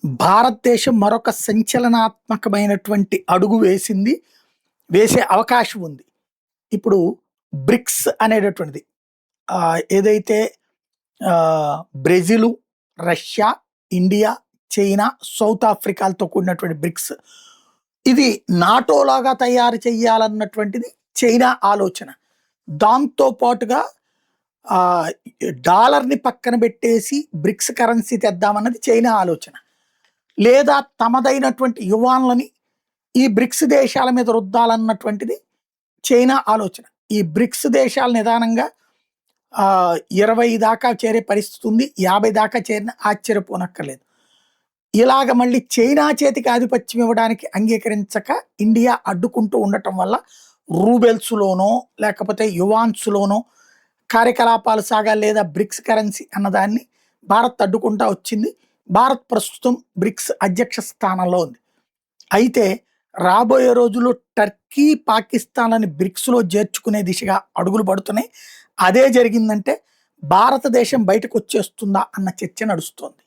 భారతదేశం మరొక సంచలనాత్మకమైనటువంటి అడుగు వేసింది. వేసే అవకాశం ఉంది. ఇప్పుడు బ్రిక్స్ అనేటటువంటిది ఏదైతే Brazil, Russia, India, China, South ఆఫ్రికాలతో కూడినటువంటి బ్రిక్స్. ఇది నాటో లాగా తయారు చేయాలన్నటువంటిది చైనా ఆలోచన. దాంతో పాటుగా డాలర్‌ని పక్కన పెట్టేసి బ్రిక్స్ కరెన్సీ తెద్దామన్నది చైనా ఆలోచన. లేదా తమదైనటువంటి యువాన్లని ఈ బ్రిక్స్ దేశాల మీద రుద్దాలన్నటువంటిది చైనా ఆలోచన. ఈ బ్రిక్స్ దేశాలు నిదానంగా 20 దాకా చేరే పరిస్థితి ఉంది. 50 దాకా చేరినా ఆశ్చర్యపోనక్కర్లేదు. ఇలాగ మళ్ళీ చైనా చేతికి ఆధిపత్యం ఇవ్వడానికి అంగీకరించక ఇండియా అడ్డుకుంటూ ఉండటం వల్ల రూబెల్స్‌లోనో లేకపోతే యువాన్స్‌లోనో కార్యకలాపాలు సాగాలి, లేదా బ్రిక్స్ కరెన్సీ అన్నదాన్ని భారత్ అడ్డుకుంటా వచ్చింది. భారత్ ప్రస్తుతం బ్రిక్స్ అధ్యక్ష స్థానంలో ఉంది. అయితే రాబోయే రోజుల్లో టర్కీ, పాకిస్తాన్‌లని బ్రిక్స్‌లో చేర్చుకునే దిశగా అడుగులు పడుతున్నాయి. అదే జరిగిందంటే భారతదేశం బయటకు వచ్చేస్తుందా అన్న చర్చ నడుస్తోంది.